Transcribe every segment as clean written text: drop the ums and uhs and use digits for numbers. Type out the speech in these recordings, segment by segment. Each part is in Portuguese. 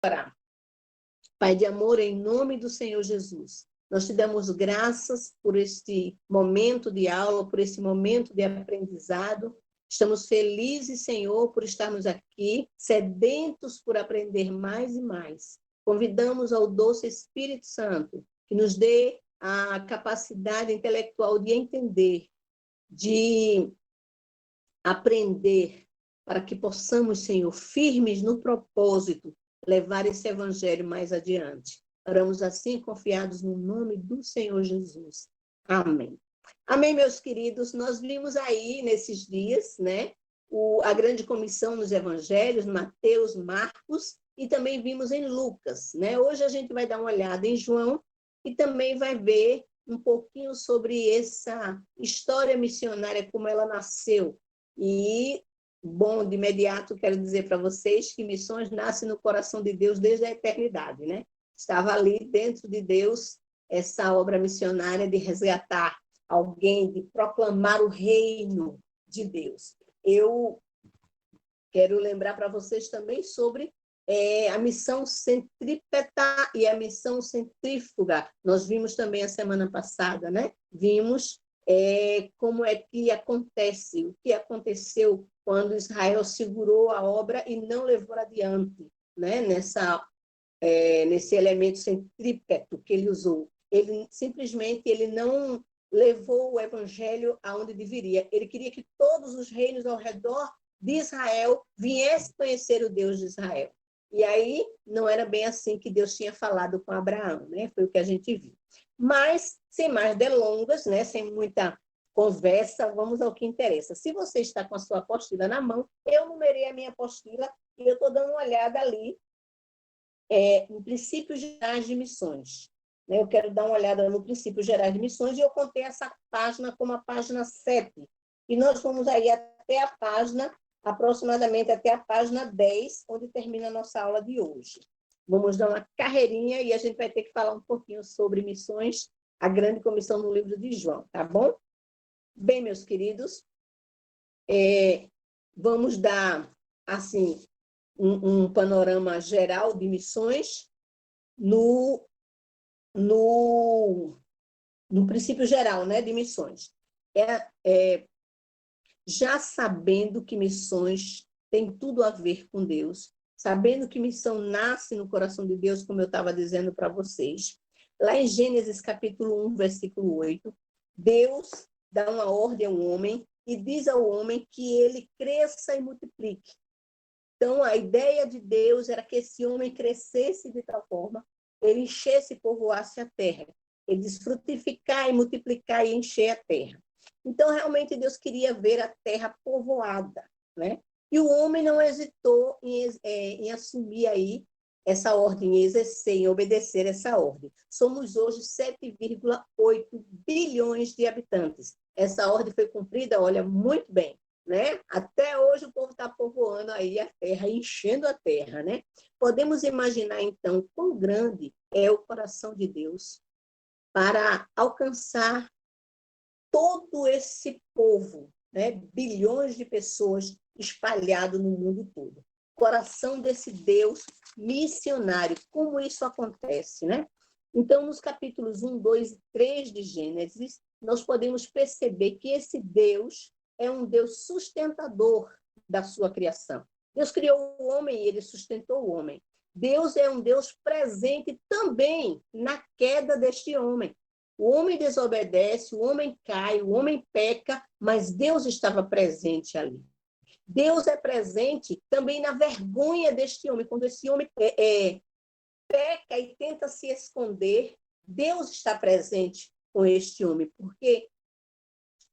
orar. Pai de amor, em nome do Senhor Jesus, nós te damos graças por este momento de aula, por esse momento de aprendizado. Estamos felizes, Senhor, por estarmos aqui, sedentos por aprender mais e mais. Convidamos ao doce Espírito Santo que nos dê a capacidade intelectual de entender, de aprender, para que possamos, Senhor, firmes no propósito, levar esse evangelho mais adiante. Oramos assim, confiados no nome do Senhor Jesus. Amém. Amém, meus queridos. Nós vimos aí, nesses dias, né, a grande comissão nos evangelhos, Mateus, Marcos, e também vimos em Lucas, né? Hoje a gente vai dar uma olhada em João e também vai ver um pouquinho sobre essa história missionária, como ela nasceu. E, bom, de imediato quero dizer para vocês que missões nascem no coração de Deus desde a eternidade, né? Estava ali dentro de Deus essa obra missionária de resgatar alguém, de proclamar o reino de Deus. Eu quero lembrar para vocês também sobre a missão centrípeta e a missão centrífuga. Nós vimos também a semana passada, né? Vimos como é que acontece, o que aconteceu quando Israel segurou a obra e não levou adiante, né? Nesse elemento centrípeto que ele usou. Ele simplesmente não levou o evangelho aonde deveria. Ele queria que todos os reinos ao redor de Israel viessem conhecer o Deus de Israel. E aí não era bem assim que Deus tinha falado com Abraão, né? Foi o que a gente viu. Mas, sem mais delongas, né? Sem muita conversa, vamos ao que interessa. Se você está com a sua apostila na mão, eu numerei a minha apostila e eu estou dando uma olhada ali em princípios gerais de missões. Né? Eu quero dar uma olhada no princípios gerais de missões e eu contei essa página como a página 7. E nós vamos aí até a página, aproximadamente até a página 10, onde termina a nossa aula de hoje. Vamos dar uma carreirinha e a gente vai ter que falar um pouquinho sobre missões, a grande comissão no livro de João, tá bom? Bem, meus queridos, vamos dar, assim, um panorama geral de missões no princípio geral, né, de missões. Já sabendo que missões têm tudo a ver com Deus, sabendo que missão nasce no coração de Deus, como eu estava dizendo para vocês, lá em Gênesis capítulo 1, versículo 8, Deus dá uma ordem ao homem e diz ao homem que ele cresça e multiplique. Então, a ideia de Deus era que esse homem crescesse de tal forma, ele enchesse e povoasse a terra. Ele diz frutificar e multiplicar e encher a terra. Então, realmente, Deus queria ver a terra povoada, né? E o homem não hesitou em assumir aí essa ordem, em exercer, em obedecer essa ordem. Somos hoje 7,8 bilhões de habitantes. Essa ordem foi cumprida, olha, muito bem. Né? Até hoje o povo está povoando aí a terra, enchendo a terra, né? Podemos imaginar, então, quão grande é o coração de Deus para alcançar todo esse povo, né? Bilhões de pessoas espalhadas no mundo todo. Coração desse Deus missionário, como isso acontece, né? Então, nos capítulos 1, 2 e 3 de Gênesis, nós podemos perceber que esse Deus é um Deus sustentador da sua criação. Deus criou o homem e ele sustentou o homem. Deus é um Deus presente também na queda deste homem. O homem desobedece, o homem cai, o homem peca, mas Deus estava presente ali. Deus é presente também na vergonha deste homem. Quando esse homem peca e tenta se esconder, Deus está presente com este homem, porque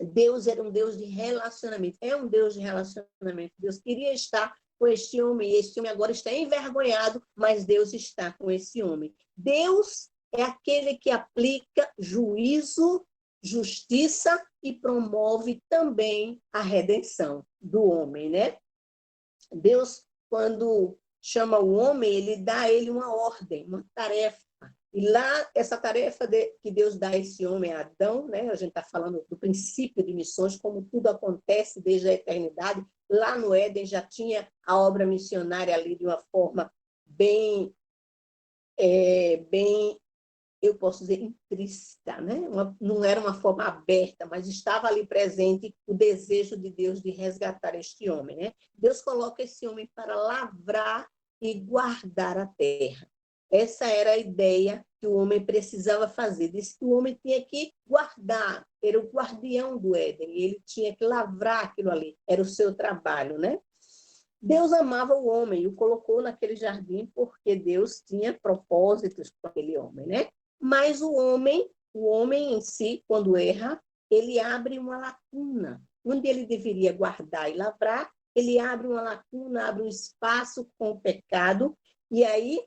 Deus era um Deus de relacionamento, é um Deus de relacionamento. Deus queria estar com este homem, e este homem agora está envergonhado, mas Deus está com esse homem. Deus é aquele que aplica juízo, justiça e promove também a redenção do homem, né? Deus, quando chama o homem, ele dá a ele uma ordem, uma tarefa. E lá, essa tarefa que Deus dá a esse homem, a Adão, né? A gente está falando do princípio de missões, como tudo acontece desde a eternidade. Lá no Éden já tinha a obra missionária ali de uma forma bem, bem, eu posso dizer, intrínseca, né? Não era uma forma aberta, mas estava ali presente o desejo de Deus de resgatar este homem, né? Deus coloca esse homem para lavrar e guardar a terra. Essa era a ideia que o homem precisava fazer. Disse que o homem tinha que guardar, era o guardião do Éden, e ele tinha que lavrar aquilo ali, era o seu trabalho, né? Deus amava o homem e o colocou naquele jardim porque Deus tinha propósitos com aquele homem, né? Mas o homem em si, quando erra, ele abre uma lacuna. Onde ele deveria guardar e lavrar, ele abre uma lacuna, abre um espaço com o pecado, e aí,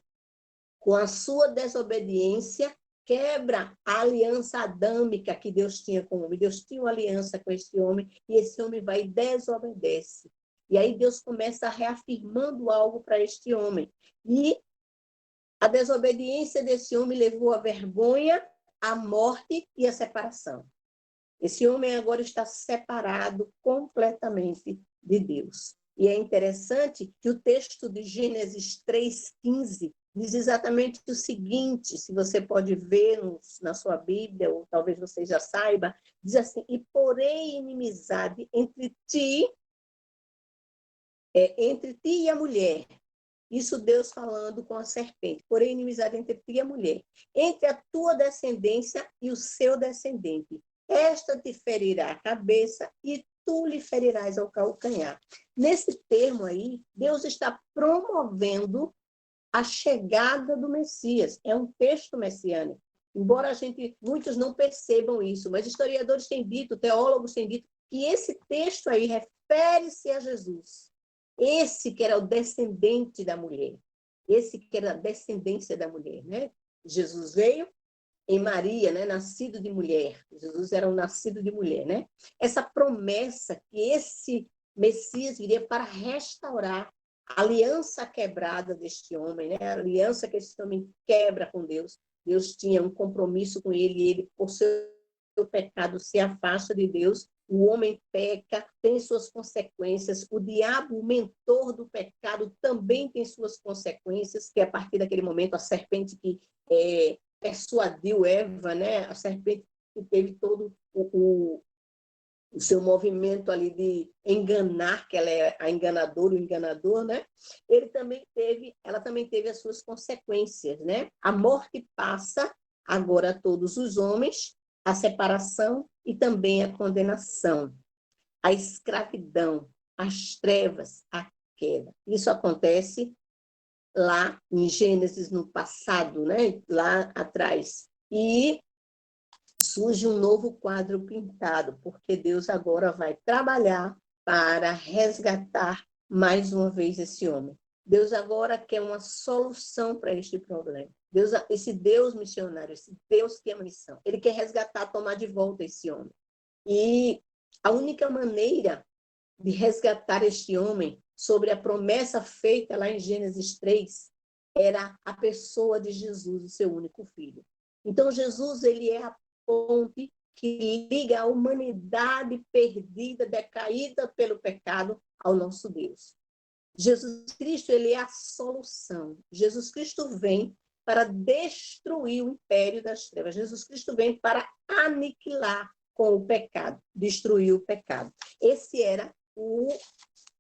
com a sua desobediência, quebra a aliança adâmica que Deus tinha com o homem. Deus tinha uma aliança com esse homem, e esse homem vai e desobedece. E aí Deus começa reafirmando algo para este homem. E a desobediência desse homem levou à vergonha, à morte e à separação. Esse homem agora está separado completamente de Deus. E é interessante que o texto de Gênesis 3,15 diz exatamente o seguinte, se você pode ver na sua Bíblia, ou talvez você já saiba, diz assim, e porém inimizade entre ti e a mulher. Isso Deus falando com a serpente. Porém, inimizade entre ti e a mulher. Entre a tua descendência e o seu descendente. Esta te ferirá a cabeça e tu lhe ferirás ao calcanhar. Nesse termo aí, Deus está promovendo a chegada do Messias. É um texto messiânico. Embora muitos não percebam isso, mas historiadores têm dito, teólogos têm dito, que esse texto aí refere-se a Jesus. Esse que era o descendente da mulher. Esse que era a descendência da mulher, né? Jesus veio em Maria, né? Nascido de mulher. Jesus era um nascido de mulher, né? Essa promessa que esse Messias viria para restaurar a aliança quebrada deste homem, né? A aliança que esse homem quebra com Deus. Deus tinha um compromisso com ele, e ele, por seu pecado, se afasta de Deus. O homem peca, tem suas consequências. O diabo, o mentor do pecado, também tem suas consequências, que a partir daquele momento, a serpente que persuadiu Eva, né? A serpente que teve todo o seu movimento ali de enganar, que ela é a enganadora, o enganador, né? Ela também teve as suas consequências, né? A morte passa agora a todos os homens, a separação e também a condenação, a escravidão, as trevas, a queda. Isso acontece lá em Gênesis, no passado, né? Lá atrás. E surge um novo quadro pintado, porque Deus agora vai trabalhar para resgatar mais uma vez esse homem. Deus agora quer uma solução para este problema. Esse Deus missionário, esse Deus que é missão, ele quer resgatar, tomar de volta esse homem. E a única maneira de resgatar este homem, sobre a promessa feita lá em Gênesis 3, era a pessoa de Jesus, o seu único filho. Então, Jesus, ele é a ponte que liga a humanidade perdida, decaída pelo pecado, ao nosso Deus. Jesus Cristo, ele é a solução. Jesus Cristo vem para destruir o império das trevas. Jesus Cristo vem para aniquilar com o pecado, destruir o pecado. Esse era o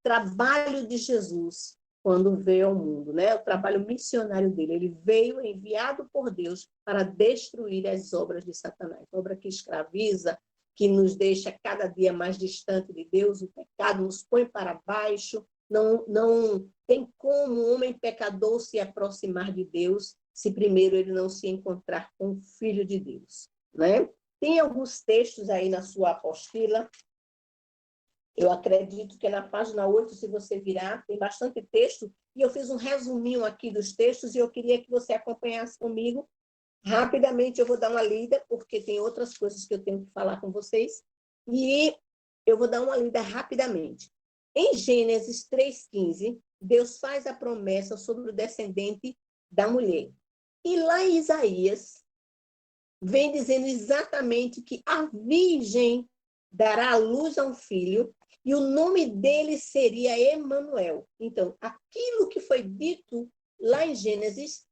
trabalho de Jesus quando veio ao mundo, né? O trabalho missionário dele. Ele veio enviado por Deus para destruir as obras de Satanás. Obra que escraviza, que nos deixa cada dia mais distante de Deus. O pecado nos põe para baixo. Não tem como um homem pecador se aproximar de Deus se primeiro ele não se encontrar com o Filho de Deus, né? Tem alguns textos aí na sua apostila. Eu acredito que na página 8, se você virar, tem bastante texto, e eu fiz um resuminho aqui dos textos, e eu queria que você acompanhasse comigo. Rapidamente eu vou dar uma lida, porque tem outras coisas que eu tenho que falar com vocês, e eu vou dar uma lida rapidamente. Em Gênesis 3,15, Deus faz a promessa sobre o descendente da mulher. E lá em Isaías, vem dizendo exatamente que a virgem dará à luz a um filho, e o nome dele seria Emanuel. Então, aquilo que foi dito lá em Gênesis,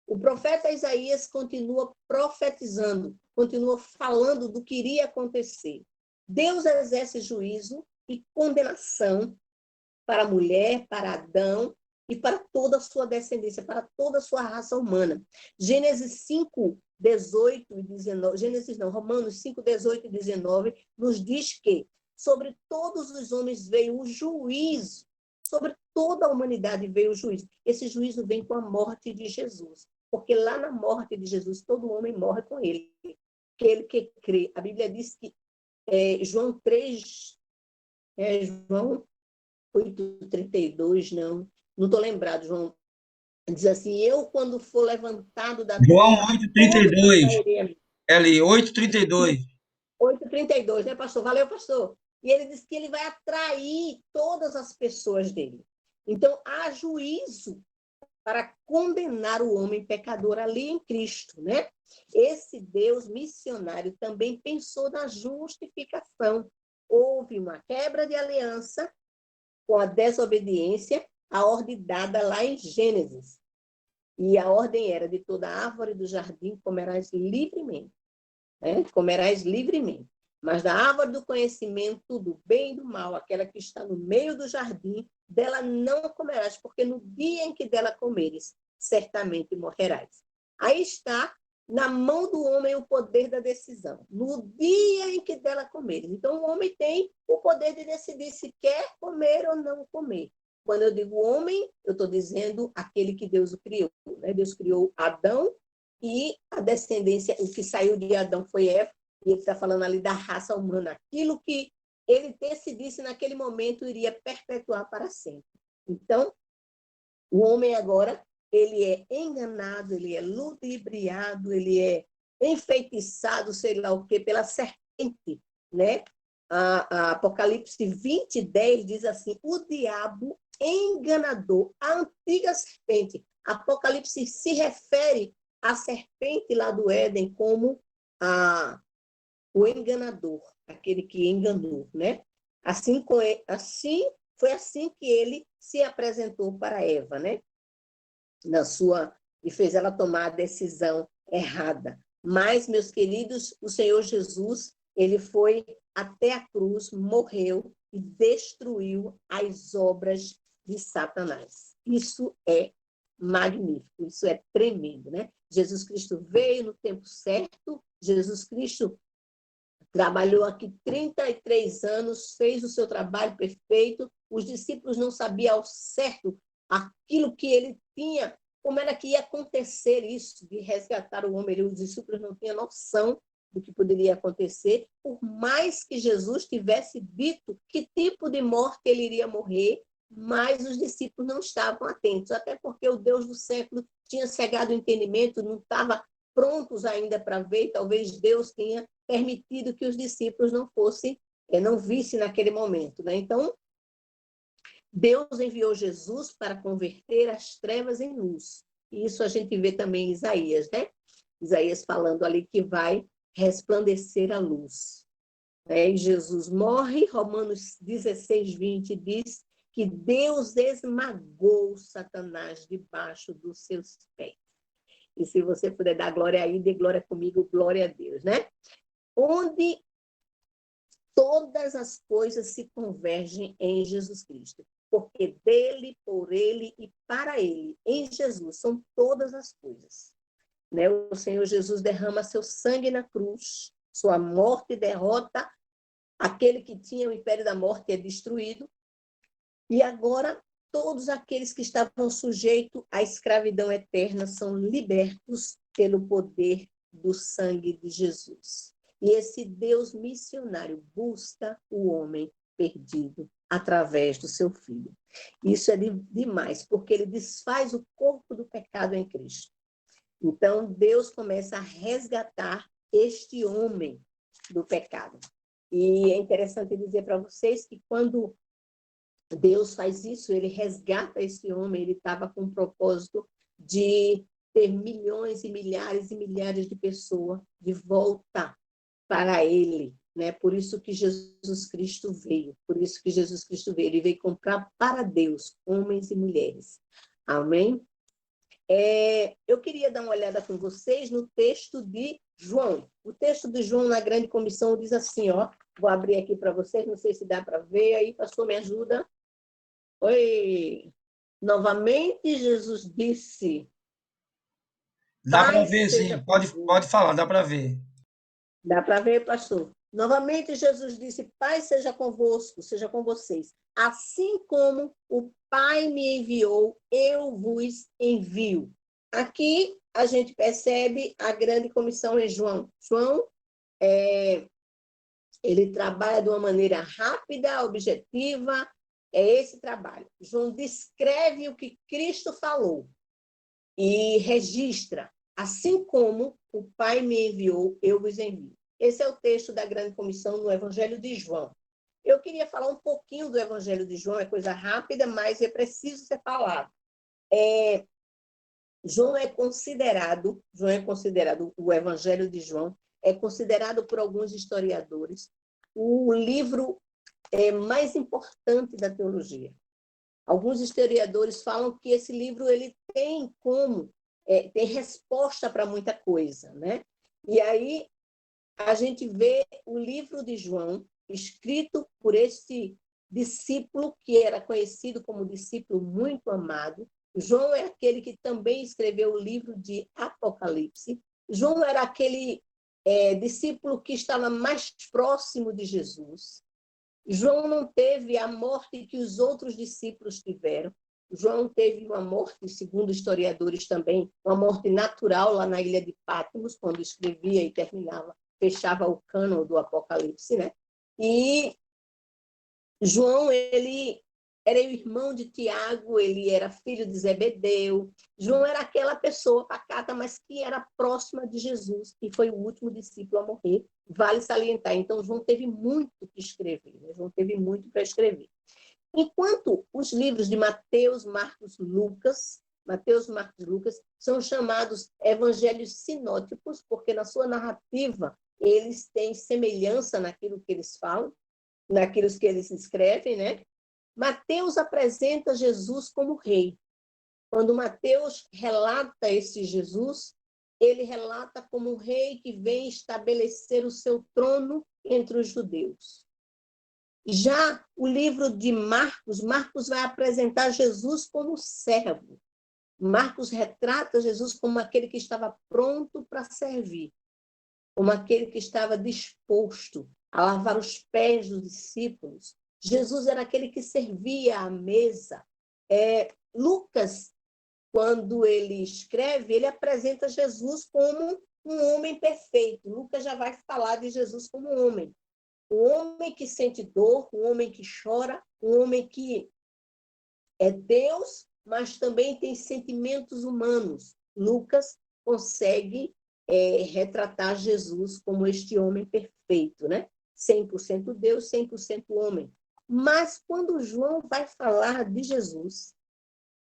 o profeta Isaías continua profetizando, continua falando do que iria acontecer. Deus exerce juízo e condenação para a mulher, para Adão e para toda a sua descendência, para toda a sua raça humana. Gênesis 5, 18 e 19, Romanos 5, 18 e 19, nos diz que sobre todos os homens veio o juízo, sobre toda a humanidade veio o juízo. Esse juízo vem com a morte de Jesus, porque lá na morte de Jesus, todo homem morre com ele. Aquele que crê. A Bíblia diz que João 3, João 8:32, não estou lembrado, João. Diz assim, eu, quando for levantado da João terra, oito trinta e todos dois. atrairei a mim. L 8:32. 8:32, né, pastor? Valeu, pastor. E ele diz que ele vai atrair todas as pessoas dele. Então, há juízo para condenar o homem pecador ali em Cristo, né? Esse Deus missionário também pensou na justificação. Houve uma quebra de aliança com a desobediência, a ordem dada lá em Gênesis. E a ordem era: de toda árvore do jardim comerás livremente, né? Comerás livremente. Mas da árvore do conhecimento do bem e do mal, aquela que está no meio do jardim, dela não comerás, porque no dia em que dela comeres, certamente morrerás. Aí está na mão do homem o poder da decisão. No dia em que dela comeres. Então, o homem tem o poder de decidir se quer comer ou não comer. Quando eu digo homem, eu estou dizendo aquele que Deus o criou, né? Deus criou Adão e a descendência, o que saiu de Adão foi Eva, e ele está falando ali da raça humana, aquilo que ele decidisse naquele momento iria perpetuar para sempre. Então, o homem agora, ele é enganado, ele é ludibriado, ele é enfeitiçado, sei lá o quê, pela serpente, né? A Apocalipse 20:10 diz assim, o diabo enganador, a antiga serpente. Apocalipse se refere à serpente lá do Éden como o enganador, aquele que enganou, né? Foi assim que ele se apresentou para Eva, né? E fez ela tomar a decisão errada. Mas, meus queridos, o Senhor Jesus, ele foi até a cruz, morreu e destruiu as obras de Satanás. Isso é magnífico, isso é tremendo, né? Jesus Cristo veio no tempo certo, Jesus Cristo trabalhou aqui 33 anos, fez o seu trabalho perfeito, os discípulos não sabiam ao certo aquilo que ele tinha, como era que ia acontecer isso, de resgatar o homem. Os discípulos não tinham noção do que poderia acontecer, por mais que Jesus tivesse dito que tipo de morte ele iria morrer, mas os discípulos não estavam atentos, até porque o Deus do século tinha cegado o entendimento, não estava prontos ainda para ver, e talvez Deus tenha permitido que os discípulos não vissem naquele momento, né? Então, Deus enviou Jesus para converter as trevas em luz. E isso a gente vê também em Isaías, né? Isaías falando ali que vai resplandecer a luz. E Jesus morre, Romanos 16:20 diz que Deus esmagou Satanás debaixo dos seus pés. E se você puder dar glória aí, dê glória comigo, glória a Deus, né? Onde todas as coisas se convergem em Jesus Cristo. Porque dele, por ele e para ele, em Jesus, são todas as coisas. Né? O Senhor Jesus derrama seu sangue na cruz, sua morte derrota aquele que tinha o império da morte é destruído, e agora todos aqueles que estavam sujeitos à escravidão eterna são libertos pelo poder do sangue de Jesus. E esse Deus missionário busca o homem perdido através do seu Filho. Isso é demais, porque ele desfaz o corpo do pecado em Cristo. Então, Deus começa a resgatar este homem do pecado. E é interessante dizer para vocês que quando Deus faz isso, ele resgata esse homem, ele estava com o propósito de ter milhões e milhares de pessoas de volta para ele, né? Por isso que Jesus Cristo veio, ele veio comprar para Deus homens e mulheres. Amém? Eu queria dar uma olhada com vocês no texto de João. O texto de João na Grande Comissão diz assim, ó, vou abrir aqui para vocês, não sei se dá para ver, aí, pastor, me ajuda. Oi! Novamente Jesus disse, Dá para Pai ver, seja sim. Pode convosco. falar, dá para ver. Dá para ver, pastor? Novamente Jesus disse, Pai seja convosco, seja com vocês. Assim como o Pai me enviou, eu vos envio. Aqui a gente percebe a grande comissão em João. João, ele trabalha de uma maneira rápida, objetiva, é esse trabalho. João descreve o que Cristo falou e registra, assim como o Pai me enviou, eu vos envio. Esse é o texto da grande comissão no Evangelho de João. Eu queria falar um pouquinho do Evangelho de João, é coisa rápida, mas é preciso ser falado. João é considerado, o Evangelho de João é considerado por alguns historiadores o livro mais importante da teologia. Alguns historiadores falam que esse livro ele tem tem resposta para muita coisa, né? E aí a gente vê o livro de João escrito por esse discípulo que era conhecido como discípulo muito amado. João é aquele que também escreveu o livro de Apocalipse. João era aquele discípulo que estava mais próximo de Jesus. João não teve a morte que os outros discípulos tiveram. João teve uma morte, segundo historiadores também, uma morte natural lá na ilha de Patmos, quando escrevia e terminava, fechava o cânon do Apocalipse, né? E João, ele era o irmão de Tiago, ele era filho de Zebedeu. João era aquela pessoa pacata, mas que era próxima de Jesus, e foi o último discípulo a morrer. Vale salientar. Então, João teve muito que escrever, né? João teve muito para escrever. Enquanto os livros de Mateus, Marcos, Lucas, são chamados evangelhos sinóticos, porque na sua narrativa eles têm semelhança naquilo que eles falam, naquilo que eles escrevem, né? Mateus apresenta Jesus como rei. Quando Mateus relata esse Jesus, ele relata como um rei que vem estabelecer o seu trono entre os judeus. Já o livro de Marcos, Marcos vai apresentar Jesus como servo. Marcos retrata Jesus como aquele que estava pronto para servir, como aquele que estava disposto a lavar os pés dos discípulos. Jesus era aquele que servia à mesa. Lucas, quando ele escreve, ele apresenta Jesus como um homem perfeito. Lucas já vai falar de Jesus como homem. Um homem que sente dor, um homem que chora, um homem que é Deus, mas também tem sentimentos humanos. Lucas consegue retratar Jesus como este homem perfeito, né? 100% Deus, 100% homem. Mas quando João vai falar de Jesus,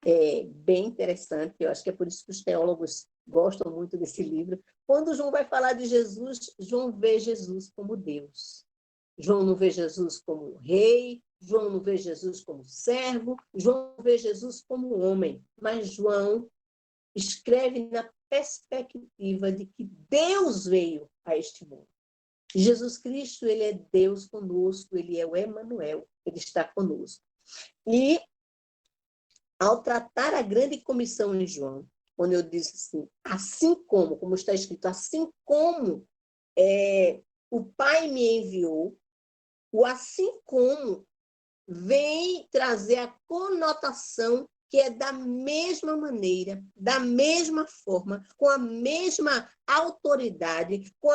é bem interessante, eu acho que é por isso que os teólogos gostam muito desse livro. Quando João vai falar de Jesus, João vê Jesus como Deus. João não vê Jesus como rei, João não vê Jesus como servo, João vê Jesus como homem, mas João escreve na perspectiva de que Deus veio a este mundo. Jesus Cristo, ele é Deus conosco, ele é o Emanuel, ele está conosco. E ao tratar a grande comissão em João, quando eu disse assim como está escrito, assim como o Pai me enviou, o assim como vem trazer a conotação que é da mesma maneira, da mesma forma, com a mesma autoridade, com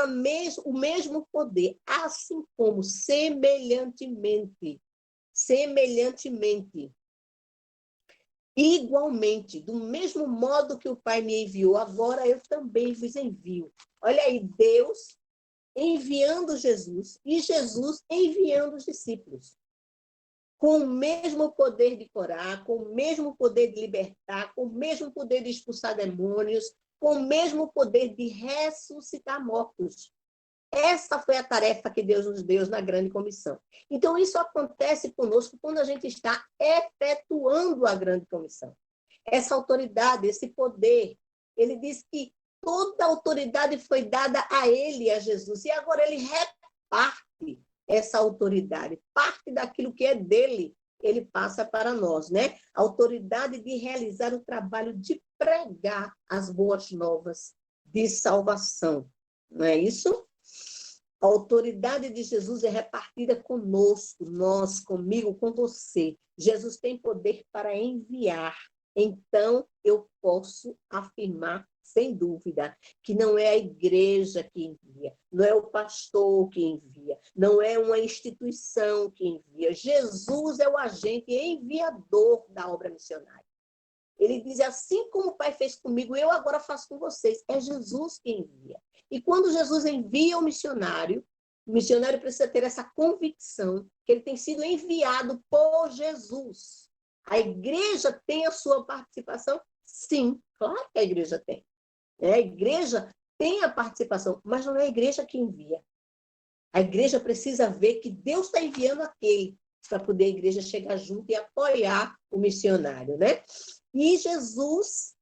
o mesmo poder, assim como semelhantemente, igualmente, do mesmo modo que o Pai me enviou, agora eu também vos envio. Olha aí, Deus enviando Jesus e Jesus enviando os discípulos. Com o mesmo poder de curar, com o mesmo poder de libertar, com o mesmo poder de expulsar demônios, com o mesmo poder de ressuscitar mortos. Essa foi a tarefa que Deus nos deu na grande comissão. Então, isso acontece conosco quando a gente está efetuando a grande comissão. essa autoridade, esse poder. Ele diz que toda a autoridade foi dada a ele, a Jesus, e agora ele reparte essa autoridade, parte daquilo que é dele, ele passa para nós, né? A autoridade de realizar o trabalho de pregar as boas novas de salvação, não é isso? A autoridade de Jesus é repartida conosco, nós, comigo, com você. Jesus tem poder para enviar. Então, eu posso afirmar, sem dúvida, que não é a igreja que envia, não é o pastor que envia, não é uma instituição que envia. Jesus é o agente enviador da obra missionária. Ele diz, assim como o Pai fez comigo, eu agora faço com vocês. É Jesus que envia. E quando Jesus envia o missionário precisa ter essa convicção que ele tem sido enviado por Jesus. A igreja tem a sua participação? Sim, claro que a igreja tem. A igreja tem a participação, mas não é a igreja que envia. A igreja precisa ver que Deus está enviando aquele para poder a igreja chegar junto e apoiar o missionário, né? E Jesus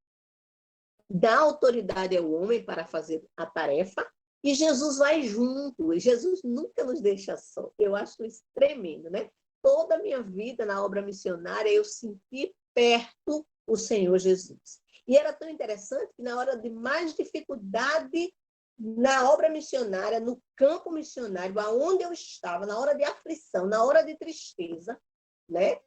dá autoridade ao homem para fazer a tarefa, e Jesus vai junto, e Jesus nunca nos deixa só. Eu acho isso tremendo, né? Toda a minha vida na obra missionária, eu senti perto o Senhor Jesus. E era tão interessante que na hora de mais dificuldade na obra missionária, no campo missionário, aonde eu estava, na hora de aflição, na hora de tristeza, né?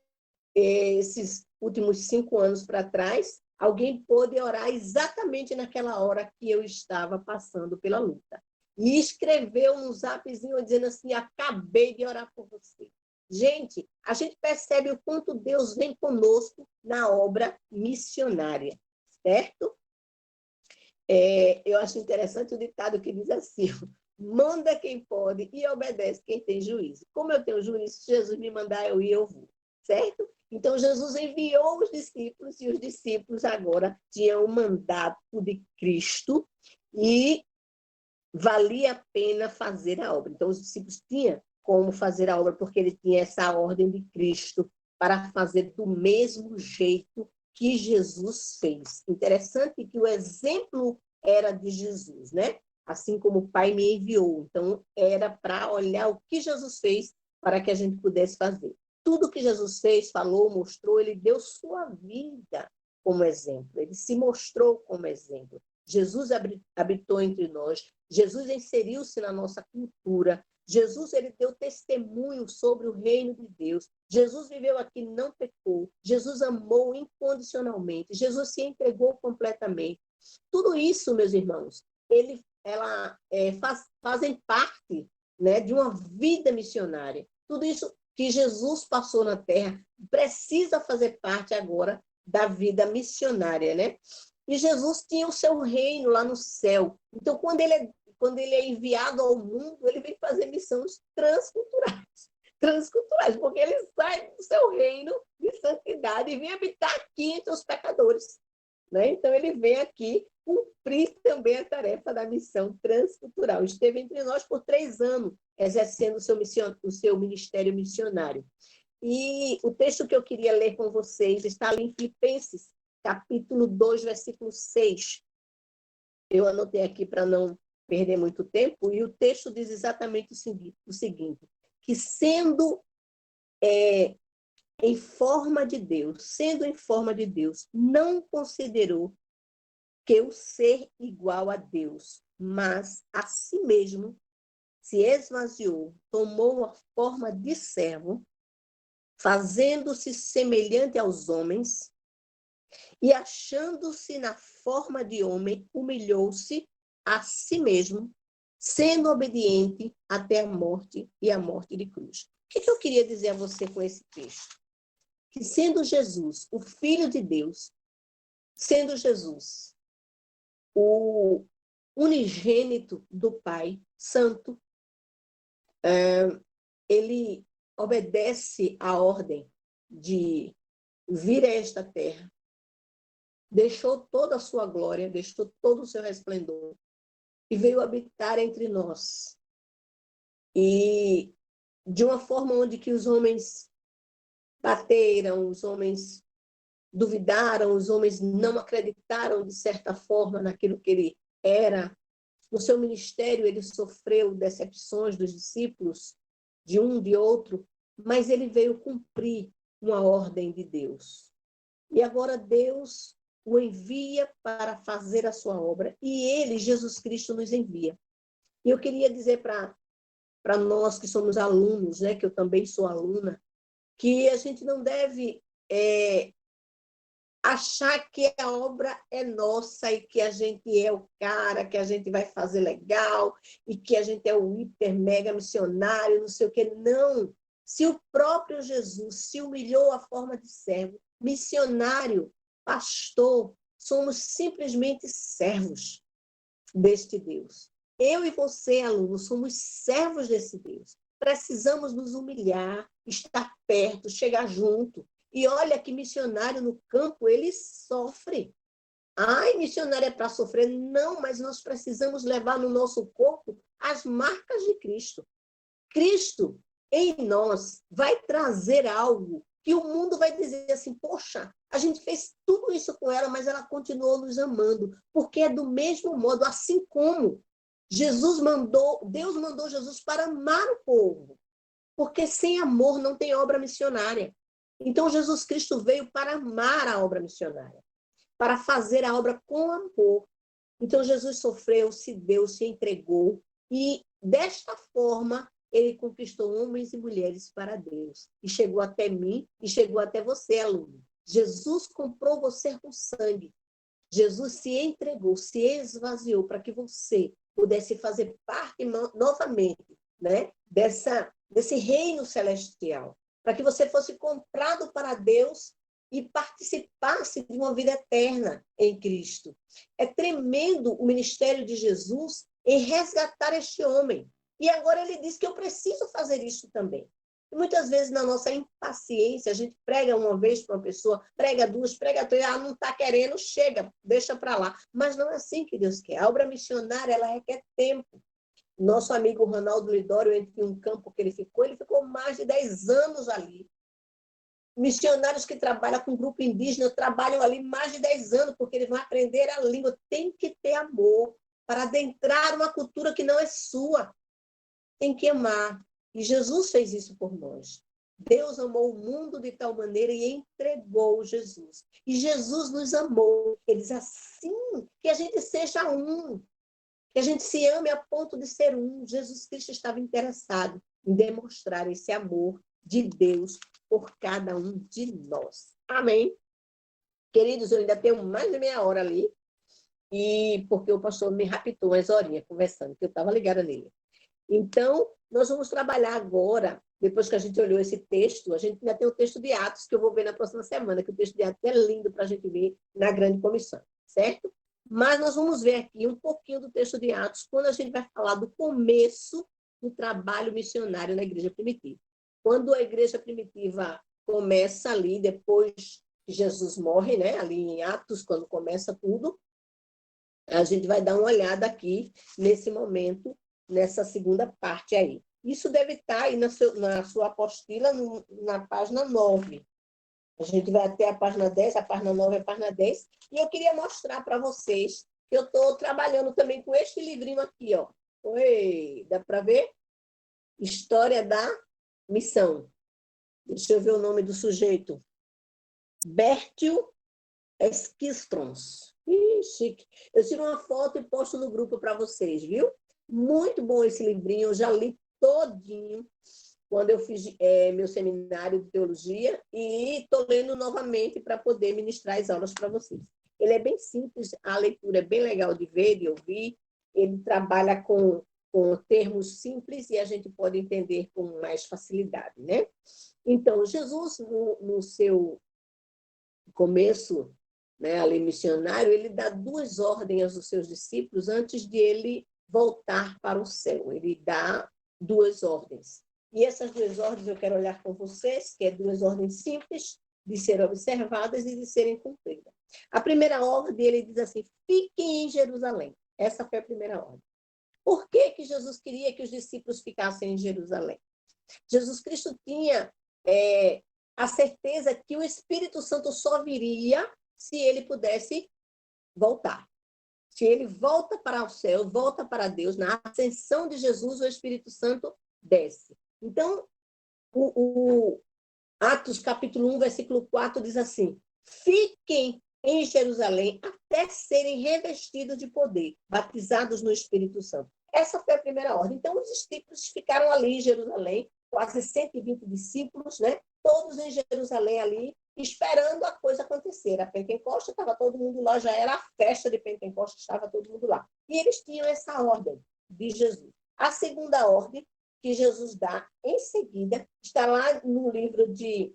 Esses últimos 5 anos para trás, alguém pôde orar exatamente naquela hora que eu estava passando pela luta. E escreveu um zapzinho dizendo assim, acabei de orar por você. Gente, a gente percebe o quanto Deus vem conosco na obra missionária, certo? Eu acho interessante o ditado que diz assim, manda quem pode e obedece quem tem juízo. Como eu tenho juízo, se Jesus me mandar eu ir, eu vou, certo? Então, Jesus enviou os discípulos, e os discípulos agora tinham o mandato de Cristo, e valia a pena fazer a obra. Então, os discípulos tinham como fazer a obra, porque ele tinha essa ordem de Cristo para fazer do mesmo jeito que Jesus fez. Interessante que o exemplo era de Jesus, né? Assim como o Pai me enviou. Então, era para olhar o que Jesus fez para que a gente pudesse fazer. Tudo que Jesus fez, falou, mostrou, ele deu sua vida como exemplo. Ele se mostrou como exemplo. Jesus habitou entre nós. Jesus inseriu-se na nossa cultura. Jesus, ele deu testemunho sobre o reino de Deus. Jesus viveu aqui, não pecou. Jesus amou incondicionalmente. Jesus se entregou completamente. Tudo isso, meus irmãos, fazem parte, né, de uma vida missionária. Tudo isso que Jesus passou na Terra precisa fazer parte agora da vida missionária, né? E Jesus tinha o seu reino lá no céu. Então, quando ele é enviado ao mundo, ele vem fazer missões transculturais, porque ele sai do seu reino de santidade e vem habitar aqui entre os pecadores, né? Então, ele vem aqui cumprir também a tarefa da missão transcultural. Esteve entre nós por 3 anos, exercendo o seu ministério missionário. E o texto que eu queria ler com vocês está ali em Filipenses, capítulo 2, versículo 6. Eu anotei aqui para não perder muito tempo, e o texto diz exatamente o seguinte, que sendo em forma de Deus, não considerou que o ser igual a Deus, mas a si mesmo se esvaziou, tomou a forma de servo, fazendo-se semelhante aos homens, e achando-se na forma de homem, humilhou-se a si mesmo, sendo obediente até a morte e a morte de cruz. O que eu queria dizer a você com esse texto? Que sendo Jesus o Filho de Deus, sendo Jesus o unigênito do Pai Santo, ele obedece à ordem de vir a esta terra, deixou toda a sua glória, deixou todo o seu resplendor e veio habitar entre nós. E de uma forma onde que os homens bateram, os homens duvidaram, os homens não acreditaram, de certa forma, naquilo que ele era. No seu ministério, ele sofreu decepções dos discípulos, de um, de outro, mas ele veio cumprir uma ordem de Deus. E agora Deus o envia para fazer a sua obra, e ele, Jesus Cristo, nos envia. E eu queria dizer para nós que somos alunos, né, que eu também sou aluna, que a gente não deve achar que a obra é nossa e que a gente é o cara, que a gente vai fazer legal e que a gente é o hiper mega missionário, não sei o quê. Não. Se o próprio Jesus se humilhou à forma de servo, missionário, pastor, somos simplesmente servos deste Deus. Eu e você, aluno, somos servos desse Deus. Precisamos nos humilhar, estar perto, chegar junto. E olha que missionário no campo, ele sofre. Ai, missionário é para sofrer. Não, mas nós precisamos levar no nosso corpo as marcas de Cristo. Cristo em nós vai trazer algo que o mundo vai dizer assim, poxa, a gente fez tudo isso com ela, mas ela continuou nos amando, porque é do mesmo modo, assim como Deus mandou Jesus para amar o povo, porque sem amor não tem obra missionária. Então, Jesus Cristo veio para amar a obra missionária, para fazer a obra com amor. Então, Jesus sofreu, se deu, se entregou, e desta forma, ele conquistou homens e mulheres para Deus. E chegou até mim e chegou até você, aluno. Jesus comprou você com sangue. Jesus se entregou, se esvaziou para que você pudesse fazer parte novamente, né, desse reino celestial, para que você fosse comprado para Deus e participasse de uma vida eterna em Cristo. É tremendo o ministério de Jesus em resgatar este homem. E agora ele diz que eu preciso fazer isso também. E muitas vezes, na nossa impaciência, a gente prega uma vez para uma pessoa, prega duas, prega três, não está querendo, chega, deixa para lá. Mas não é assim que Deus quer. A obra missionária, ela requer tempo. Nosso amigo Ronaldo Lidório, entre um campo que ele ficou mais de 10 anos ali. Missionários que trabalham com grupo indígena trabalham ali mais de 10 anos, porque eles vão aprender a língua. Tem que ter amor para adentrar uma cultura que não é sua. Tem que amar. E Jesus fez isso por nós. Deus amou o mundo de tal maneira e entregou Jesus. E Jesus nos amou. Ele diz assim, que a gente seja um, que a gente se ame a ponto de ser um. Jesus Cristo estava interessado em demonstrar esse amor de Deus por cada um de nós. Amém? Queridos, eu ainda tenho mais de meia hora ali, e porque o pastor me raptou umas horinhas conversando, que eu estava ligada nele. Então, nós vamos trabalhar agora, depois que a gente olhou esse texto, a gente ainda tem o texto de Atos, que eu vou ver na próxima semana, que o texto de Atos é lindo para a gente ver na grande comissão, certo? Mas nós vamos ver aqui um pouquinho do texto de Atos, quando a gente vai falar do começo do trabalho missionário na igreja primitiva. Quando a igreja primitiva começa ali, depois que Jesus morre, né? Ali em Atos, quando começa tudo, a gente vai dar uma olhada aqui nesse momento, nessa segunda parte aí. Isso deve estar aí na sua apostila, na página 9. A gente vai até a página 10, a página 9 é a página 10. E eu queria mostrar para vocês que eu estou trabalhando também com este livrinho aqui, ó. Oi, dá para ver? História da Missão. Deixa eu ver o nome do sujeito. Bertil Esquistrons. Chique. Eu tiro uma foto e posto no grupo para vocês, viu? Muito bom esse livrinho, eu já li todinho quando eu fiz meu seminário de teologia e estou lendo novamente para poder ministrar as aulas para vocês. Ele é bem simples, a leitura é bem legal de ver, de ouvir, ele trabalha com termos simples e a gente pode entender com mais facilidade, né? Então, Jesus, no seu começo, né, ali missionário, ele dá 2 ordens aos seus discípulos antes de ele voltar para o céu. Ele dá 2 ordens. E essas 2 ordens eu quero olhar com vocês, que é 2 ordens simples de serem observadas e de serem cumpridas. A primeira ordem, ele diz assim, fiquem em Jerusalém. Essa foi a primeira ordem. Por que que Jesus queria que os discípulos ficassem em Jerusalém? Jesus Cristo tinha a certeza que o Espírito Santo só viria se ele pudesse voltar. Se ele volta para o céu, volta para Deus, na ascensão de Jesus, o Espírito Santo desce. Então, o Atos capítulo 1, versículo 4 diz assim: fiquem em Jerusalém até serem revestidos de poder, batizados no Espírito Santo. Essa foi a primeira ordem. Então, os discípulos ficaram ali em Jerusalém, quase 120 discípulos, né? Todos em Jerusalém ali, esperando a coisa acontecer. A Pentecostes estava todo mundo lá, já era a festa de Pentecostes, estava todo mundo lá. E eles tinham essa ordem de Jesus. A segunda ordem que Jesus dá em seguida está lá no livro de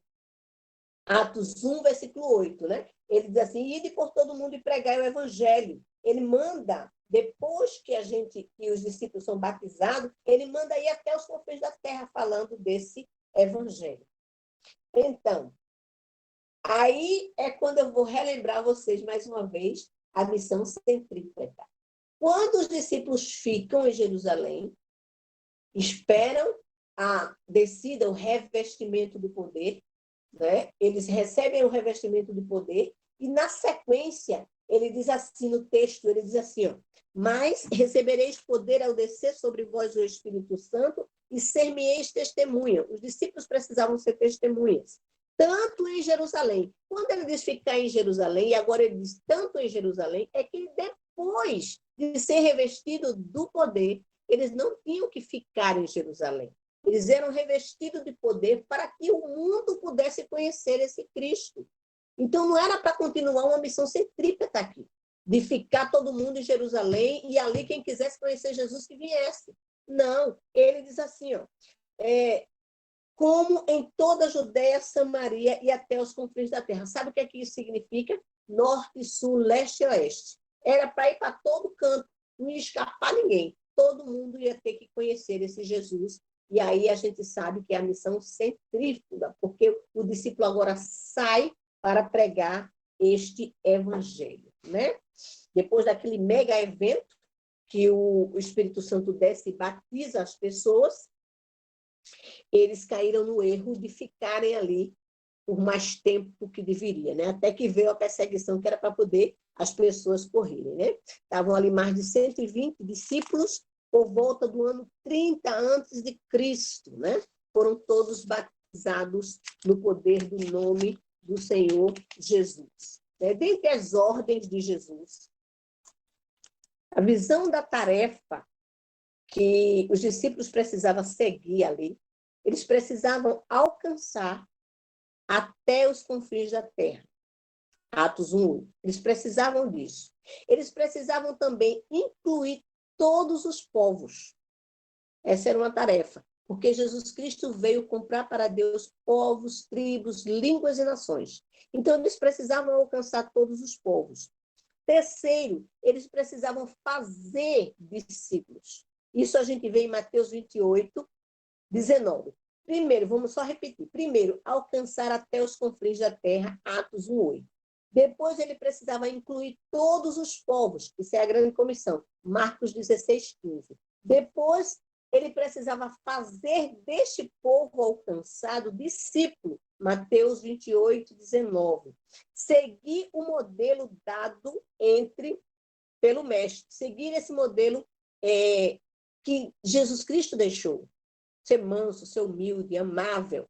Atos 1, versículo 8, né? Ele diz assim: ide por todo mundo e pregai o evangelho. Ele manda, depois que os discípulos são batizados, ele manda ir até os confins da terra falando desse evangelho. Então, aí é quando eu vou relembrar vocês mais uma vez a missão centrípeta. Quando os discípulos ficam em Jerusalém, esperam a descida, o revestimento do poder, né? Eles recebem o revestimento do poder e, na sequência, ele diz assim no texto, ele diz assim, ó: mas recebereis poder ao descer sobre vós o Espírito Santo e ser-me-eis testemunha. Os discípulos precisavam ser testemunhas, tanto em Jerusalém. Quando ele diz ficar em Jerusalém, e agora ele diz tanto em Jerusalém, é que depois de ser revestido do poder, eles não tinham que ficar em Jerusalém. Eles eram revestidos de poder para que o mundo pudesse conhecer esse Cristo. Então, não era para continuar uma missão centrípeta aqui, de ficar todo mundo em Jerusalém e ali quem quisesse conhecer Jesus que viesse. Não, ele diz assim, ó, como em toda a Judéia, Samaria e até os confins da terra. Sabe o que é que isso significa? Norte, sul, leste e oeste. Era para ir para todo canto, não ia escapar ninguém. Todo mundo ia ter que conhecer esse Jesus. E aí a gente sabe que é a missão centrífuga, porque o discípulo agora sai para pregar este evangelho, né? Depois daquele mega evento que o Espírito Santo desce e batiza as pessoas, eles caíram no erro de ficarem ali por mais tempo do que deveria, né? Até que veio a perseguição que era para poder as pessoas correrem, né? Estavam ali mais de 120 discípulos por volta do ano 30 antes de Cristo, né? Foram todos batizados no poder do nome do Senhor Jesus. Dentre as ordens de Jesus, a visão da tarefa que os discípulos precisavam seguir ali, eles precisavam alcançar até os confins da terra. Atos 1:8. Eles precisavam disso. Eles precisavam também incluir todos os povos. Essa era uma tarefa, porque Jesus Cristo veio comprar para Deus povos, tribos, línguas e nações. Então, eles precisavam alcançar todos os povos. Terceiro, eles precisavam fazer discípulos. Isso a gente vê em Mateus 28, 19. Primeiro, vamos só repetir. Primeiro, alcançar até os confins da terra, Atos 1:8. Depois, ele precisava incluir todos os povos, isso é a grande comissão, Marcos 16:15. Depois, ele precisava fazer deste povo alcançado discípulo, Mateus 28:19. Seguir o modelo dado pelo mestre, seguir esse modelo que Jesus Cristo deixou. Ser manso, ser humilde, amável,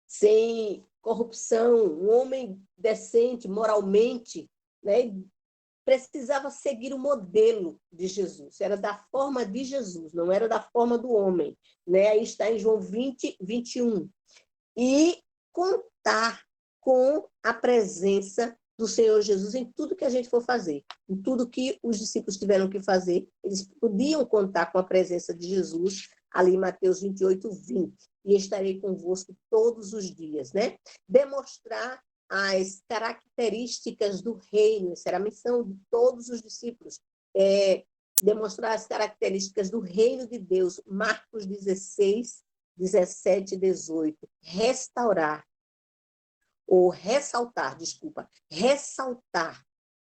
sem corrupção, um homem decente moralmente, né? Precisava seguir o modelo de Jesus. Era da forma de Jesus, não era da forma do homem, né? Aí está em João 20, 21. E contar com a presença do Senhor Jesus em tudo que a gente for fazer. Em tudo que os discípulos tiveram que fazer, eles podiam contar com a presença de Jesus, ali em Mateus 28, 20. E estarei convosco todos os dias, né? Demonstrar as características do reino, essa era a missão de todos os discípulos, demonstrar as características do reino de Deus, Marcos 16, 17 e 18. Ressaltar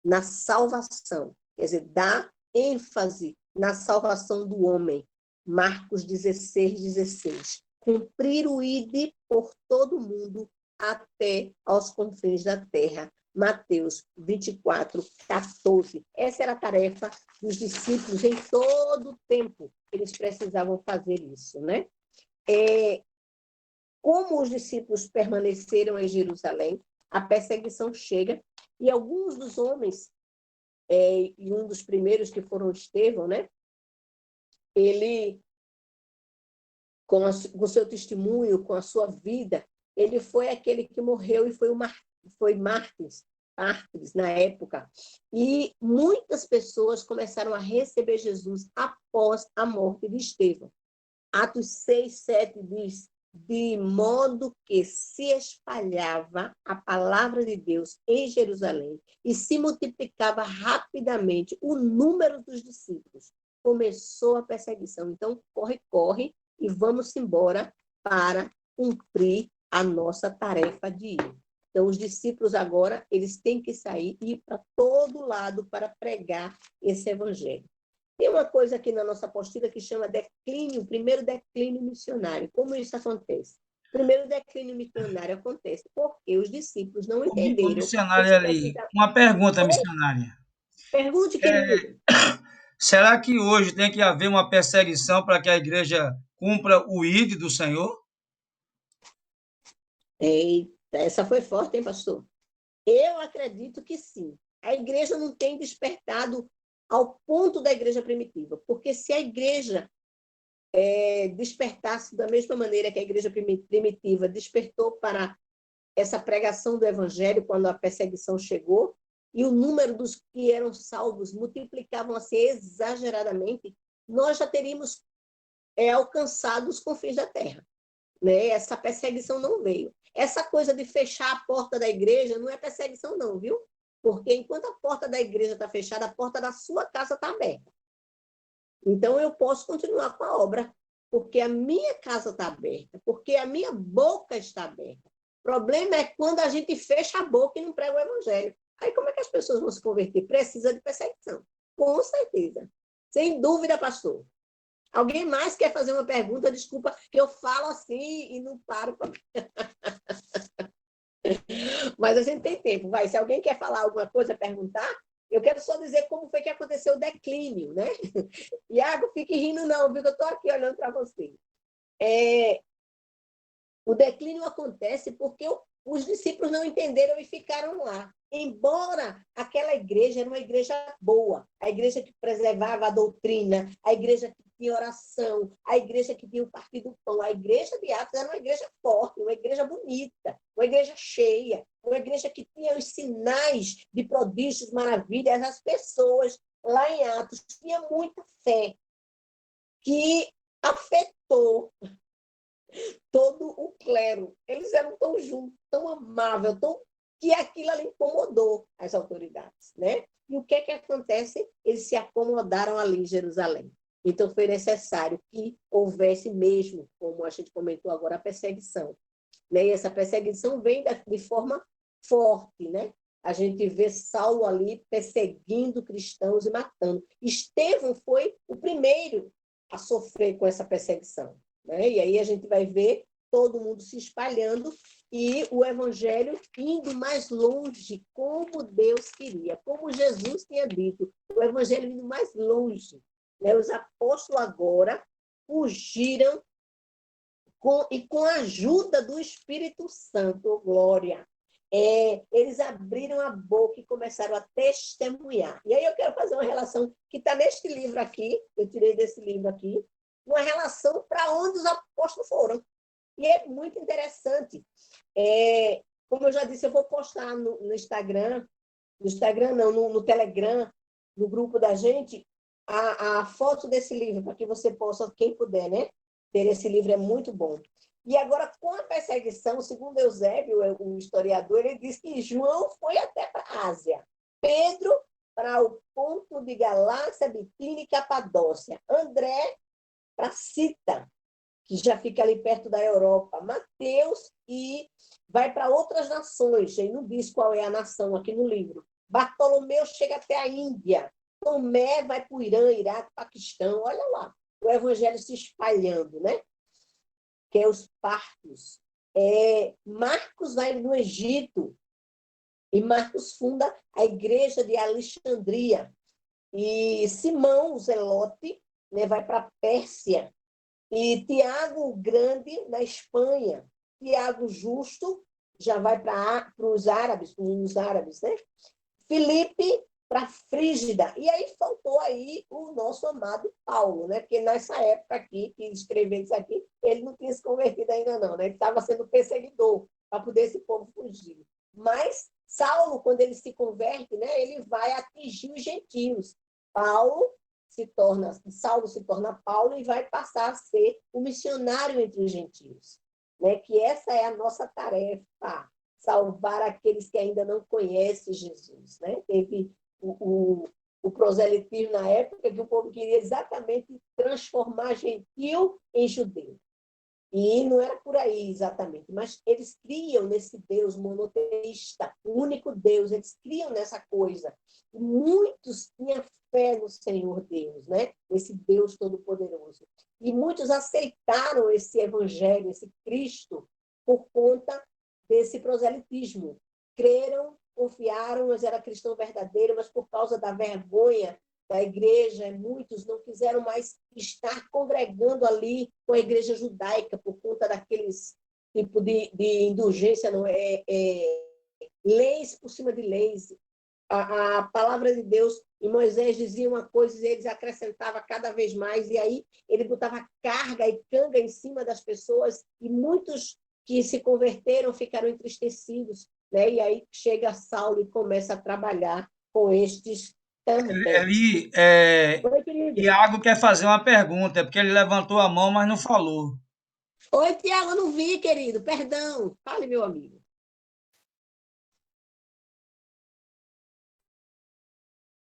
na salvação, quer dizer, dar ênfase na salvação do homem, Marcos 16, 16. cumprir o ide por todo mundo até aos confins da terra. Mateus 24, 14. Essa era a tarefa dos discípulos em todo o tempo. Eles precisavam fazer isso, né? Como os discípulos permaneceram em Jerusalém, a perseguição chega e alguns dos homens, e um dos primeiros que foram Estevão, né? Ele, com seu testemunho, com a sua vida, ele foi aquele que morreu e foi mártires na época. E muitas pessoas começaram a receber Jesus após a morte de Estevão. Atos 6, 7 diz: de modo que se espalhava a palavra de Deus em Jerusalém e se multiplicava rapidamente o número dos discípulos. Começou a perseguição. Então, corre e vamos embora para cumprir a nossa tarefa de ir. Então, os discípulos agora, eles têm que sair e ir para todo lado para pregar esse evangelho. Tem uma coisa aqui na nossa apostila que chama declínio, primeiro declínio missionário. Como isso acontece? Primeiro declínio missionário acontece porque os discípulos não O entenderam. missionário Eles ali, precisavam... uma pergunta, missionária. Pergunte, querido. Será que hoje tem que haver uma perseguição para que a igreja cumpra o ID do Senhor? Eita, essa foi forte, hein, pastor? Eu acredito que sim. A igreja não tem despertado ao ponto da igreja primitiva, porque se a igreja despertasse da mesma maneira que a igreja primitiva despertou para essa pregação do evangelho quando a perseguição chegou, e o número dos que eram salvos multiplicavam assim exageradamente, nós já teríamos alcançado os confins da terra. Né? Essa perseguição não veio. Essa coisa de fechar a porta da igreja não é perseguição não, viu? Porque enquanto a porta da igreja está fechada, a porta da sua casa está aberta. Então, eu posso continuar com a obra, porque a minha casa está aberta, porque a minha boca está aberta. O problema é quando a gente fecha a boca e não prega o evangelho. Aí, como é que as pessoas vão se converter? Precisa de perseguição. Com certeza. Sem dúvida, pastor. Alguém mais quer fazer uma pergunta? Desculpa, que eu falo assim e não paro. Mas a gente tem tempo. Vai, se alguém quer falar alguma coisa, perguntar, eu quero só dizer como foi que aconteceu o declínio, né? Iago, fique rindo não, viu? Eu estou aqui olhando para você. O declínio acontece porque os discípulos não entenderam e ficaram lá. Embora aquela igreja era uma igreja boa, a igreja que preservava a doutrina, a igreja que tinha oração, a igreja que tinha o partir do pão, a igreja de Atos era uma igreja forte, uma igreja bonita, uma igreja cheia, uma igreja que tinha os sinais de prodígios, maravilhas, as pessoas lá em Atos tinham muita fé, que afetou todo o clero. Eles eram tão juntos, tão amáveis, que aquilo ali incomodou as autoridades, né? E o que acontece? Eles se acomodaram ali em Jerusalém. Então, foi necessário que houvesse mesmo, como a gente comentou agora, a perseguição. Né? E essa perseguição vem de forma forte, né? A gente vê Saulo ali perseguindo cristãos e matando. Estevão foi o primeiro a sofrer com essa perseguição. Né? E aí a gente vai ver todo mundo se espalhando e o evangelho indo mais longe, como Deus queria, como Jesus tinha dito, o evangelho indo mais longe. Né? Os apóstolos agora fugiram com a ajuda do Espírito Santo, oh, glória. Eles abriram a boca e começaram a testemunhar. E aí eu quero fazer uma relação que está neste livro aqui, eu tirei desse livro aqui, uma relação para onde os apóstolos foram. E é muito interessante. Como eu já disse, eu vou postar no Instagram, não, no Telegram, no grupo da gente, a foto desse livro, para que você possa, quem puder, né, ter esse livro, é muito bom. E agora, com a perseguição, segundo Eusébio, o historiador, ele diz que João foi até para a Ásia, Pedro para o ponto de Galácia, Bitínia e Capadócia, André para Cita, que já fica ali perto da Europa, Mateus e vai para outras nações, ele não diz qual é a nação aqui no livro. Bartolomeu chega até a Índia, Tomé vai para o Irã, Iraque, Paquistão, olha lá, o evangelho se espalhando, né? que é os partos. Marcos vai no Egito, e Marcos funda a igreja de Alexandria. E Simão, o Zelote, né, vai para a Pérsia. E Tiago o Grande, na Espanha. Tiago Justo já vai para os árabes, né? Filipe para Frígida. E aí faltou aí o nosso amado Paulo, né? Porque nessa época aqui, que escreveu isso aqui, ele não tinha se convertido ainda não, né? Ele estava sendo perseguidor para poder esse povo fugir. Mas Saulo, quando ele se converte, né, ele vai atingir os gentios. Saulo se torna Paulo e vai passar a ser o missionário entre os gentios, né? Que essa é a nossa tarefa, salvar aqueles que ainda não conhecem Jesus, né? Teve o proselitismo na época que o povo queria exatamente transformar gentio em judeu. E não era por aí exatamente, mas eles criam nesse Deus monoteísta, o único Deus, eles criam nessa coisa. E muitos tinham fé no Senhor Deus, né? Esse Deus Todo-Poderoso. E muitos aceitaram esse evangelho, esse Cristo, por conta desse proselitismo. Creram, confiaram, mas era cristão verdadeiro, mas por causa da vergonha da igreja, muitos não quiseram mais estar congregando ali com a igreja judaica por conta daqueles tipo de indulgência, não leis por cima de leis. A palavra de Deus e Moisés dizia uma coisa e eles acrescentavam cada vez mais, e aí ele botava carga e canga em cima das pessoas, e muitos que se converteram ficaram entristecidos, né? E aí chega Saulo e começa a trabalhar com estes também. Eli, Oi, querido. Iago quer fazer uma pergunta, é porque ele levantou a mão, mas não falou. Oi, Tiago, eu não vi, querido. Perdão. Fale, meu amigo.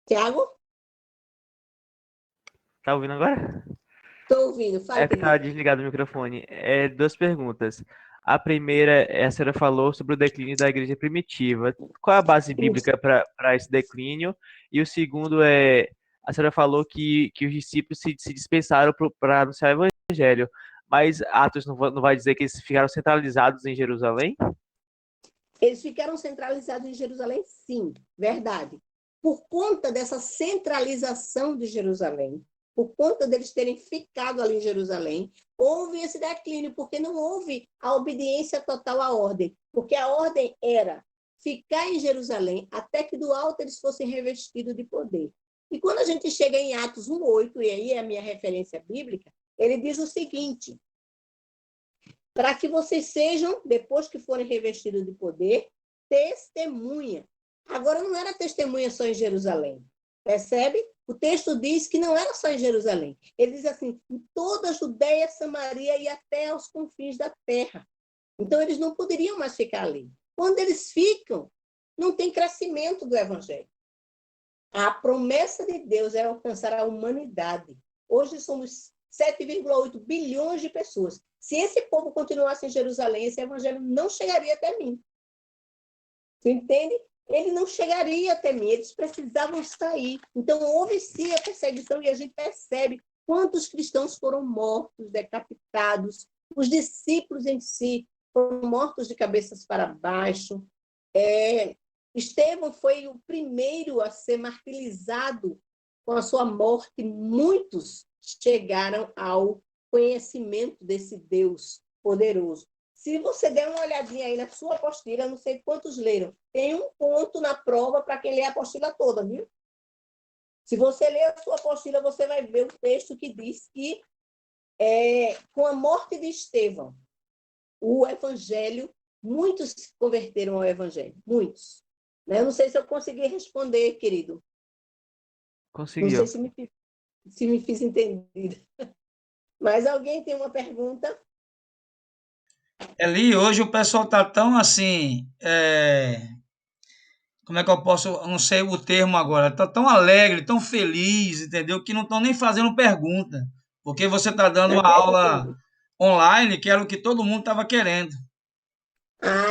Tiago? Tá ouvindo agora? Estou ouvindo. Fale, É que tá querido. desligado o microfone. Duas perguntas. A primeira, a senhora falou sobre o declínio da igreja primitiva. Qual é a base Isso. bíblica para esse declínio? E o segundo a senhora falou que os discípulos se dispersaram para anunciar o evangelho. Mas Atos não vai dizer que eles ficaram centralizados em Jerusalém? Eles ficaram centralizados em Jerusalém? Sim, verdade. Por conta dessa centralização de Jerusalém, por conta deles terem ficado ali em Jerusalém, houve esse declínio, porque não houve a obediência total à ordem. Porque a ordem era ficar em Jerusalém até que do alto eles fossem revestidos de poder. E quando a gente chega em Atos 1:8, e aí é a minha referência bíblica, ele diz o seguinte: para que vocês sejam, depois que forem revestidos de poder, testemunha. Agora, não era testemunha só em Jerusalém, percebe? O texto diz que não era só em Jerusalém. Ele diz assim, em toda a Judéia, Samaria e até aos confins da terra. Então, eles não poderiam mais ficar ali. Quando eles ficam, não tem crescimento do evangelho. A promessa de Deus é alcançar a humanidade. Hoje somos 7,8 bilhões de pessoas. Se esse povo continuasse em Jerusalém, esse evangelho não chegaria até mim. Você entende? Ele não chegaria até mim, eles precisavam sair. Então, houve sim a perseguição e a gente percebe quantos cristãos foram mortos, decapitados, os discípulos em si foram mortos de cabeças para baixo. Estevão foi o primeiro a ser martirizado com a sua morte. Muitos chegaram ao conhecimento desse Deus poderoso. Se você der uma olhadinha aí na sua apostila, não sei quantos leram, tem um ponto na prova para quem lê a apostila toda, viu? Se você ler a sua apostila, você vai ver o texto que diz que com a morte de Estevão, o evangelho, muitos se converteram ao evangelho, muitos. Eu não sei se eu consegui responder, querido. Não sei Conseguiu. se me fiz entender. Mas alguém tem uma pergunta? Eli, hoje o pessoal está tão assim, como é que eu posso, eu não sei o termo agora, está tão alegre, tão feliz, entendeu? Que não estão nem fazendo pergunta, porque você está dando uma aula online, que era o que todo mundo estava querendo.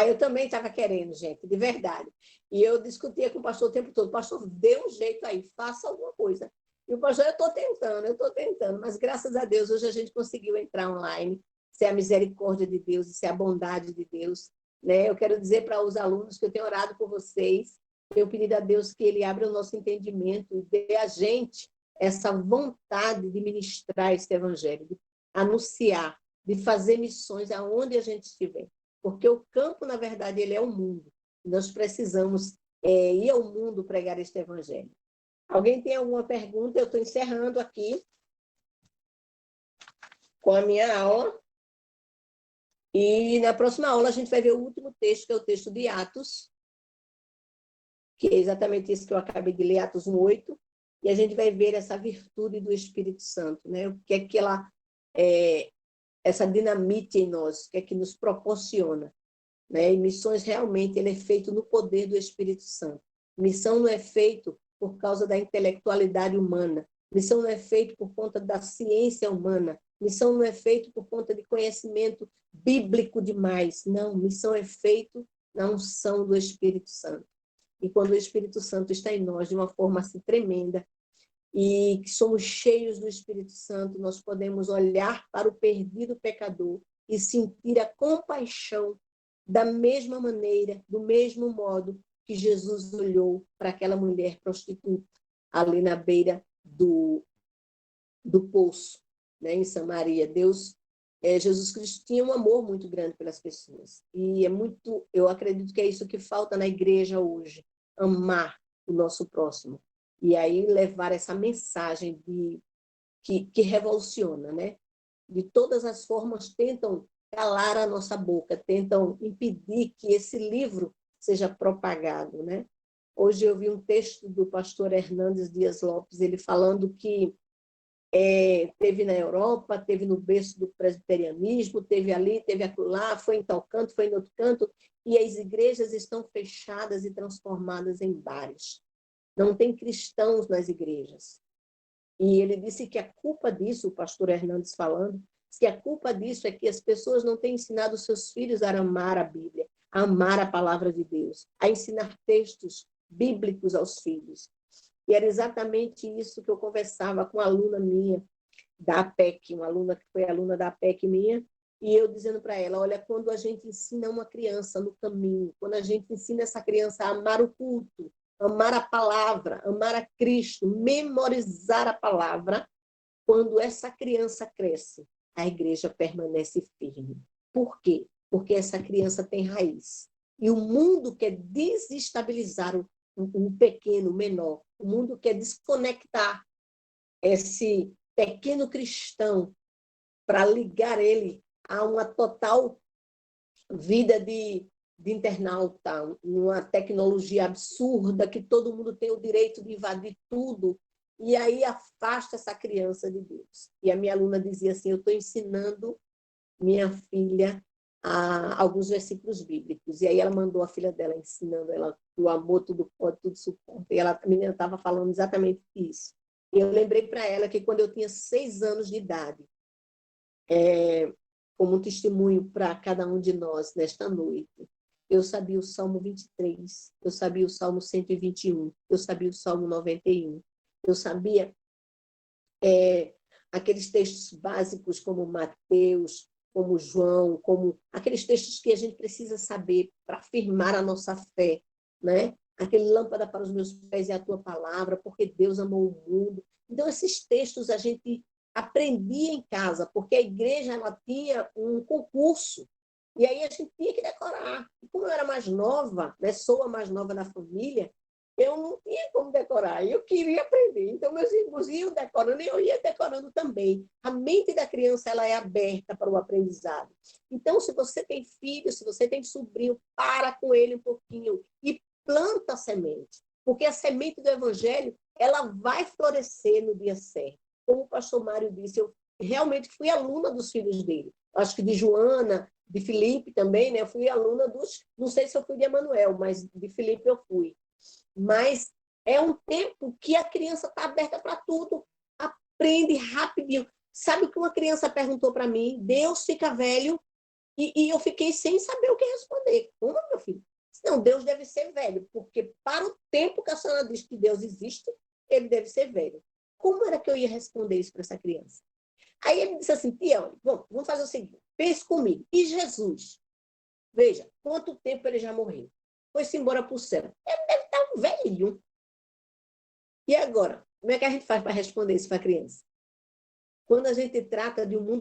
Eu também estava querendo, gente, de verdade. E eu discutia com o pastor o tempo todo. Pastor, dê um jeito aí, faça alguma coisa. E o pastor, eu estou tentando, mas graças a Deus hoje a gente conseguiu entrar online se é a misericórdia de Deus, se é a bondade de Deus, né? Eu quero dizer para os alunos que eu tenho orado por vocês, tenho pedido a Deus que Ele abra o nosso entendimento e dê a gente essa vontade de ministrar esse evangelho, de anunciar, de fazer missões aonde a gente estiver. Porque o campo, na verdade, ele é o mundo. Nós precisamos ir ao mundo pregar este evangelho. Alguém tem alguma pergunta? Eu estou encerrando aqui com a minha aula. E na próxima aula a gente vai ver o último texto, que é o texto de Atos, que é exatamente isso que eu acabei de ler, Atos 1:8, e a gente vai ver essa virtude do Espírito Santo, né? O que é que essa dinamite em nós, o que é que nos proporciona, né? E missões realmente ele é feito no poder do Espírito Santo. Missão não é feito por causa da intelectualidade humana. Missão não é feito por conta da ciência humana. Missão não é feito por conta de conhecimento bíblico demais. Não, missão é feito na unção do Espírito Santo. E quando o Espírito Santo está em nós de uma forma assim tremenda, e que somos cheios do Espírito Santo, nós podemos olhar para o perdido pecador e sentir a compaixão da mesma maneira, do mesmo modo que Jesus olhou para aquela mulher prostituta ali na beira do poço, né, em Samaria. Jesus Cristo tinha um amor muito grande pelas pessoas. E eu acredito que é isso que falta na igreja hoje, amar o nosso próximo. E aí levar essa mensagem que revoluciona, né? De todas as formas tentam calar a nossa boca, tentam impedir que esse livro seja propagado, né? Hoje eu vi um texto do pastor Hernandes Dias Lopes, ele falando que teve na Europa, teve no berço do presbiterianismo, teve ali, teve acolá, foi em tal canto, foi em outro canto, e as igrejas estão fechadas e transformadas em bares. Não tem cristãos nas igrejas. E ele disse que a culpa disso, o pastor Hernandes falando, que a culpa disso é que as pessoas não têm ensinado seus filhos a amar a Bíblia, a amar a palavra de Deus, a ensinar textos bíblicos aos filhos. E era exatamente isso que eu conversava com uma aluna minha da APEC, uma aluna que foi aluna da APEC minha, e eu dizendo para ela, olha, quando a gente ensina uma criança no caminho, quando a gente ensina essa criança a amar o culto, amar a palavra, amar a Cristo, memorizar a palavra, quando essa criança cresce, a igreja permanece firme. Por quê? Porque essa criança tem raiz. E o mundo quer desestabilizar o pequeno, o menor. O mundo quer desconectar esse pequeno cristão para ligar ele a uma total vida de internauta, uma tecnologia absurda, que todo mundo tem o direito de invadir tudo, e aí afasta essa criança de Deus. E a minha aluna dizia assim, eu estou ensinando minha filha alguns versículos bíblicos. E aí ela mandou a filha dela, ensinando ela o amor tudo pode, tudo suporta. E a menina estava falando exatamente isso. E eu lembrei para ela que quando eu tinha 6 anos de idade, como um testemunho para cada um de nós nesta noite, eu sabia o Salmo 23, eu sabia o Salmo 121, eu sabia o Salmo 91, eu sabia aqueles textos básicos como Mateus, como João, como aqueles textos que a gente precisa saber para afirmar a nossa fé, né? Aquele lâmpada para os meus pés é a tua palavra, porque Deus amou o mundo. Então, esses textos a gente aprendia em casa, porque a igreja ela tinha um concurso, e aí a gente tinha que decorar. E como eu era mais nova, né, sou a mais nova da família, eu não tinha como decorar, eu queria aprender. Então, meus irmãos iam decorando e eu ia decorando também. A mente da criança ela é aberta para o aprendizado. Então, se você tem filho, se você tem sobrinho, para com ele um pouquinho e planta a semente. Porque a semente do evangelho ela vai florescer no dia certo. Como o pastor Mário disse, eu realmente fui aluna dos filhos dele. Acho que de Joana, de Felipe também, né? Eu fui aluna não sei se eu fui de Emanuel, mas de Felipe eu fui. Mas é um tempo que a criança está aberta para tudo, aprende rapidinho. Sabe o que uma criança perguntou para mim? Deus fica velho? E eu fiquei sem saber o que responder. Como, meu filho? Não, Deus deve ser velho, porque para o tempo que a senhora diz que Deus existe, ele deve ser velho. Como era que eu ia responder isso para essa criança? Aí ele disse assim, tia, vamos fazer o seguinte, pense comigo. E Jesus? Veja, quanto tempo ele já morreu? Foi-se embora para o céu. Ele deve estar um velho. E agora? Como é que a gente faz para responder isso para a criança? Quando a gente trata de um mundo